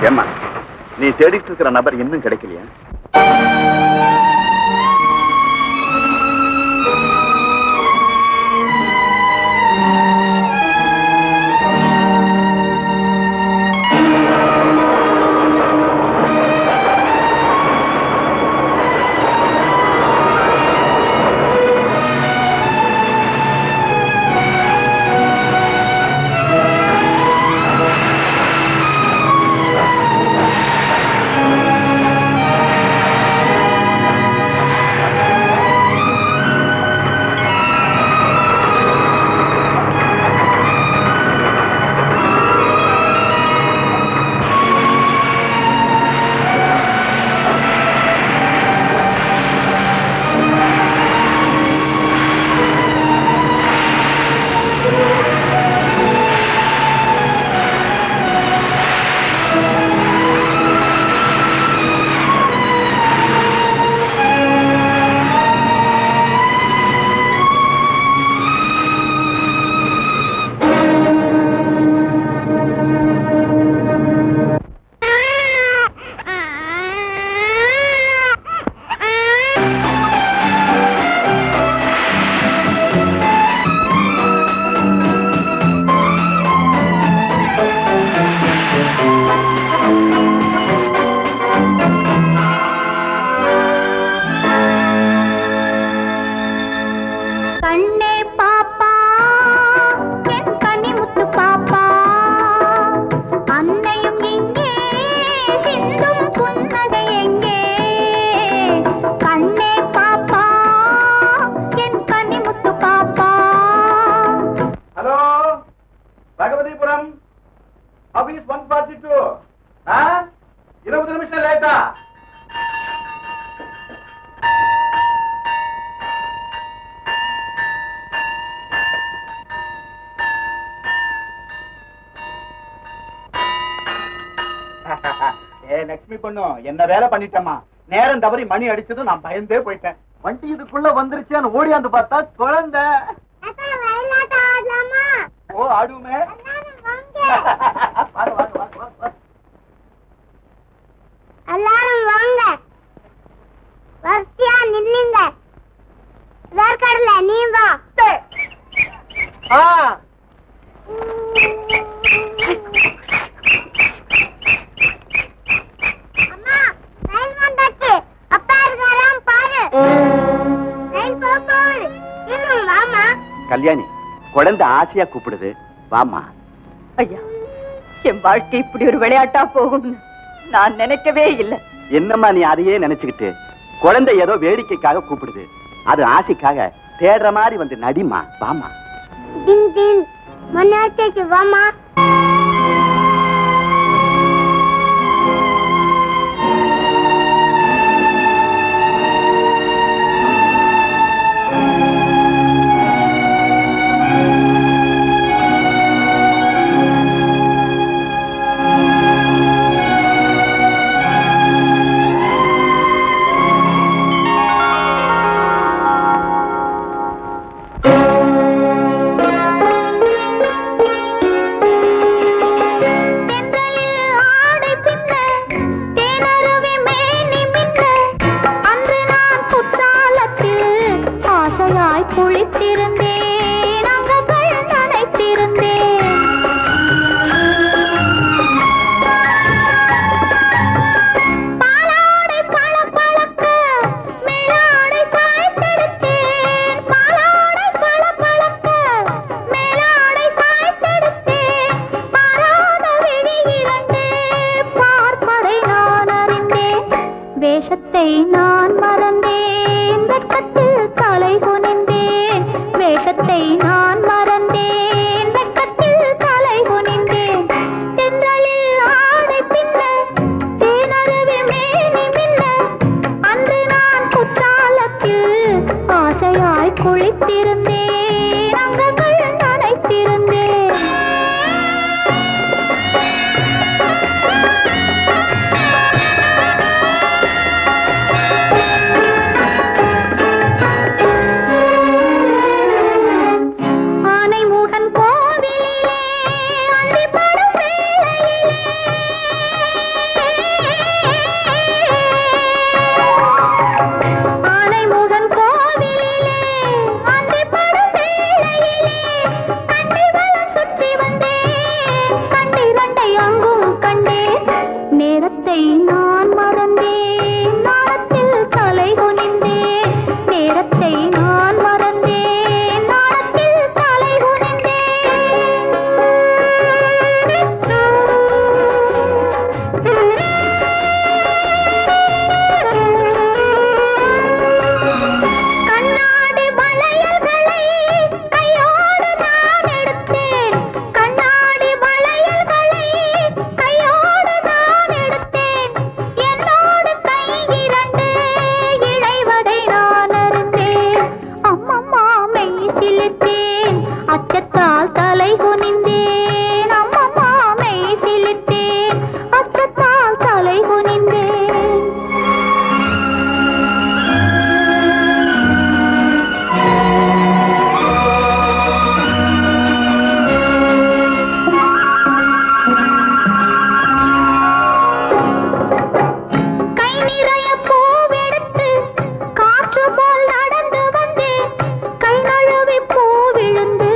ஏம்மா, நீ தேடிட்டு இருக்கிற நபர் இன்னும் கிடைக்கலையா? லட்சுமி பொண்ணும் என்ன வேலை பண்ணிட்டேமா. நேரம் தவறி மணி அடிச்சதும் நான் பயந்தே போயிட்டேன். வண்டி இதுக்குள்ள வந்துருச்சேன்னு ஓடியாந்து பார்த்தா குழந்தை. ஓ ஆடுமே. எல்லாரும் வாங்க, வரிசையா நில்லுங்க. வேர்க்கடல நீ வா. கல்யாணி, குழந்தை ஆசையா கூப்பிடுது, வாமா. ஐயா, என் வாழ்க்கை இப்படி ஒரு விளையாட்டா போகும்னு நான் நினைக்கவே இல்லை. என்னம்மா நீ அதையே நினைச்சுக்கிட்டு? குழந்தை ஏதோ வேடிக்கைக்காக கூப்பிடுது, அது ஆசைக்காக தேடுற மாதிரி வந்து நடிமா, வாமா. வாமா. நேரத்தை நான் மறந்தேன், நாணத்தில் தலை குனிந்தேன். நேரத்தை நான் மறந்தேன், நாணத்தில் தலை கண்ணாடி வளையல்களை கையோடு நான் எடுத்தேன். கண்ணாடி வளையல்களை கையோடு நான் எடுத்தேன். என்னோடு கை இரண்டு இழைவதை நான் அறிந்தேன். அம்மம்மா மெய் சிலிர்த்தேன், அச்சத்தால் தலை குனிந்தேன். அம்மம்மா மெய் சிலிர்த்தேன், அச்சத்தால் தலை குனிந்தேன். கை நிறைய பூவெடுத்து காற்று போல் நடந்து வந்தேன். கை நழுவி பூ விழுந்து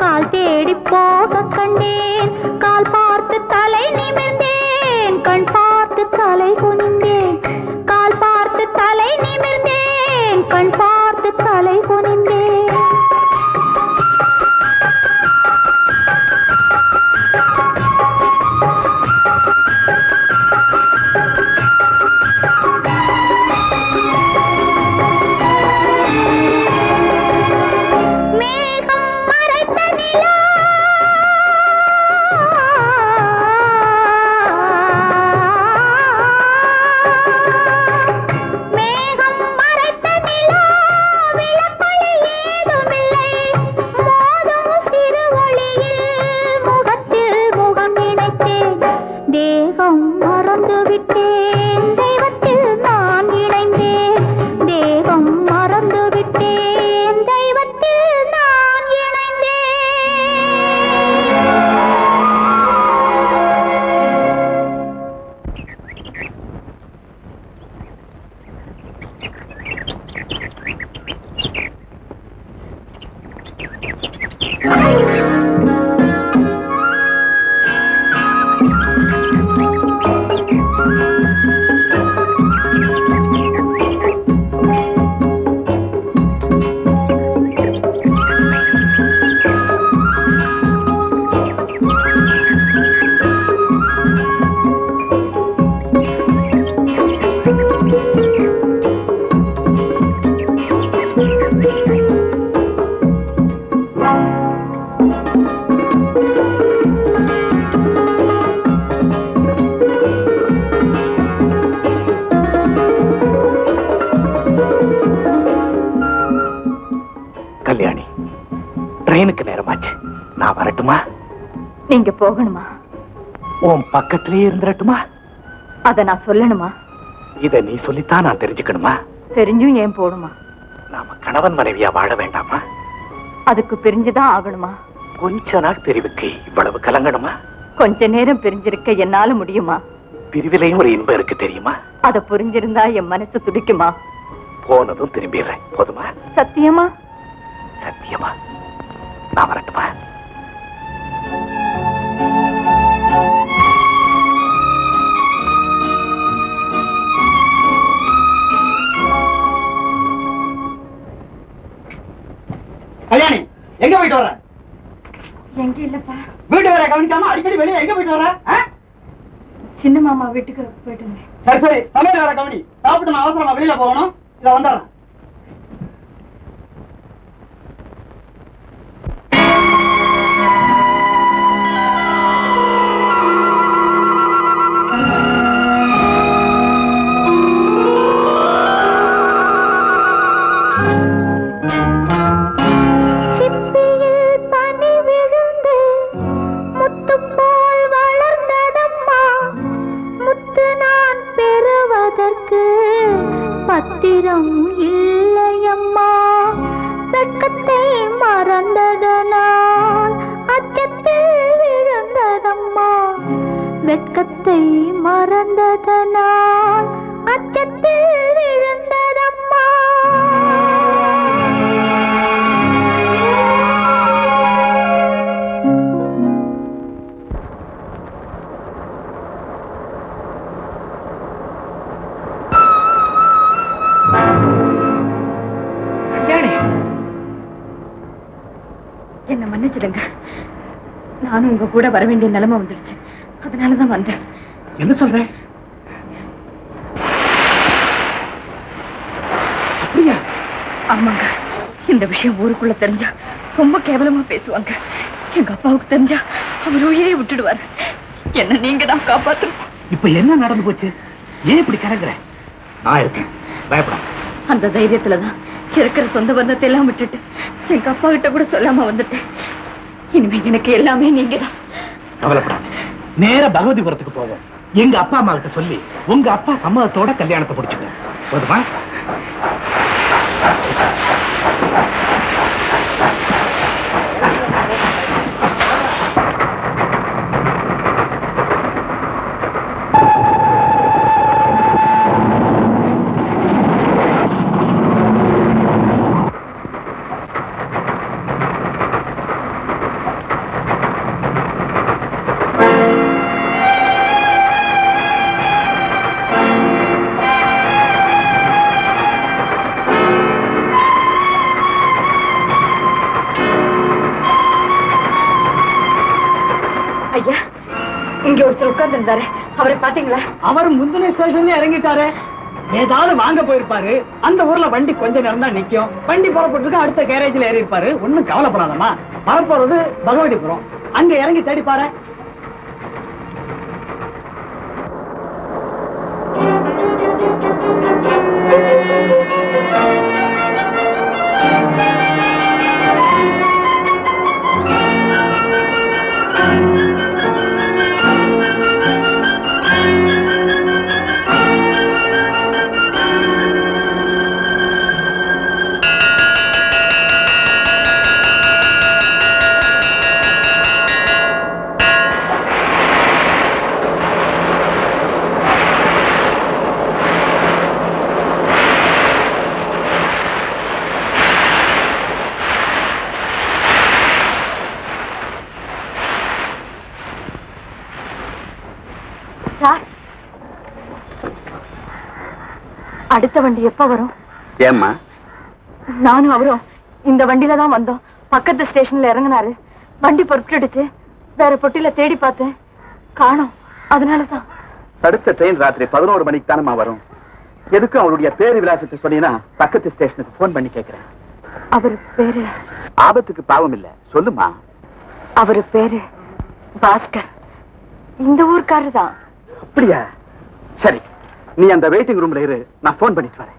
கால் தேடி போக கண்டேன். கால் பார்த்து தலை நிமிர்ந்தேன், கண் பார்த்து தலை குனிந்தேன். கால் பார்த்து தலை நிமிர்ந்தேன், கண் பார்த்து தலை குனிந்தேன். மேகம் மறைத்த நிலா, மேகம் மறைத்த நிலா, விளக்கொளி ஏதுமில்லை. மோதும் சிறு ஒளியில் முகத்தில் முகம் இணைத்தேன். தேகம் மறந்து விட்டேன், தெய்வத்தில் நான் இணைந்தேன். தேகம் மறந்து விட்டேன், தெய்வத்தில் நான் இணைந்தேன். கல்யாணி, ட்ரெயினுக்கு நேரமாச்சு. நான் வரட்டுமா? நீங்க போகணுமா? உன் பக்கத்திலேயே இருந்துடட்டுமா? அத நான் சொல்லணுமா? இத நீ சொல்லித்தான் நான் தெரிஞ்சுக்கணுமா? தெரிஞ்சும் ஏன் போகணுமா? நாம கணவன் மனைவியா வாழ வேண்டாமா? அதுக்கு பிரிஞ்சுதான் ஆகணுமா? கொஞ்ச நாள் பிரிவுக்கு இவ்வளவு கலங்கணுமா? கொஞ்ச நேரம் பிரிஞ்சிருக்க என்னால முடியுமா? பிரிவிலையும் ஒரு இன்பம் இருக்கு தெரியுமா? அத புரிஞ்சிருந்தா என் மனசு துடிக்குமா? போனதும் திரும்பிடுறேன். போதுமா? சத்தியமா? சத்தியமா. நான் வரட்டுமா? கல்யாணி, எங்க போயிட்டு வர? எங்க இல்லப்பா, வீட்டு வேற கவனிக்காம அடிக்கடி வெளியே எங்க போயிட்டு வர? சின்ன மாமா வீட்டுக்கு போயிட்டு வந்தேன். சரி சரி, சமையல் வேற கவனி. சாப்பிட்டு நான் அவசரமா வெளியில போகணும். இத வந்துடுறேன். சிப்பியில் பனி விழுந்து முத்து போல் வளர்ந்ததம்மா. முத்து நான் பெறுவதற்கு பத்திரம் இல்லையம்மா. வெட்கத்தை மறந்ததனால் அச்சத்தில் விழுந்ததம்மா. வெட்கத்தை மறந்ததனால் அச்சத்தில் விழுந்ததம்மா. மன்னிச்சிடுங்க. நானும் உங்க கூட வர வேண்டிய நிலைமை வந்துடுச்சு. அதனாலதான் வந்தேன். என்ன சொல்றேன்? அப்படியா? ஆமாங்க. இந்த விஷயம் ஊருக்குள்ள தெரிஞ்சா ரொம்ப கேவலமா பேசுவாங்க. எங்க அப்பாவுக்கு தெரிஞ்சா அவர் உயிரை விட்டுடுவார். என்ன நீங்க தான் காப்பாத்தணும். இப்ப என்ன நடந்து போச்சு? ஏன் இப்படி கலங்குற? நான் இருக்கேன், பயப்படாம. அந்த தைரியத்துலதான் இருக்கிற சொந்த பந்தத்தை எல்லாம் விட்டுட்டு எங்க அப்பா கிட்ட கூட சொல்லாம வந்துட்டேன். இனிமே எனக்கு எல்லாமே நீங்க தான். கவலைப்படாம நேர பகவதிபுரத்துக்கு போவோம். எங்க அப்பா அம்மா கிட்ட சொல்லி உங்க அப்பா சம்மதத்தோட கல்யாணத்தை முடிச்சுக்க. போதுமா? ஐயா, இங்க ஒருத்தர் உட்கார்ந்து இருந்தாரு. அவரை பாத்தீங்களா? அவர் முந்தின ஸ்டேஷன்ல இறங்கிட்டாரு. ஏதாவது வாங்க போயிருப்பாரு. அந்த ஊர்ல வண்டி கொஞ்ச நேரம் தான் நிக்கும். வண்டி புறப்பட்டு அடுத்த கேரேஜ்ல ஏறி இருப்பாரு. ஒண்ணும் கவலைப்படாதமா. வரப்போறது பகவதிபுரம். அங்க இறங்கி தேடி பாரு. சார், அடுத்த வண்டி எப்ப வரும்? ஏம்மா? நானும் அவரும் இந்த வண்டியில தான் வந்தோம். பக்கத்து ஸ்டேஷன்ல இறங்கினாரு. வண்டி பொறுத்துடுச்சு. வேற பொட்டியில தேடி பார்த்தேன், காணோம். அதனாலதான். அடுத்த ட்ரெயின் ராத்திரி 11 மணிக்கு தானம்மா வரும். எதுக்கும் அவருடைய பேரு விலாசத்தை சொன்னீங்கன்னா பக்கத்து ஸ்டேஷனுக்கு போன் பண்ணி கேட்கிறேன். அவர் பேரு? ஆபத்துக்கு பாவம் இல்ல, சொல்லுமா. அவரு பேரு பாஸ்கர். இந்த ஊர்க்காரர் தான். அப்படியா? சரி, நீ அந்த வெயிட்டிங் ரூம்ல இரு, நான் போன் பண்ணிட்டு வரேன்.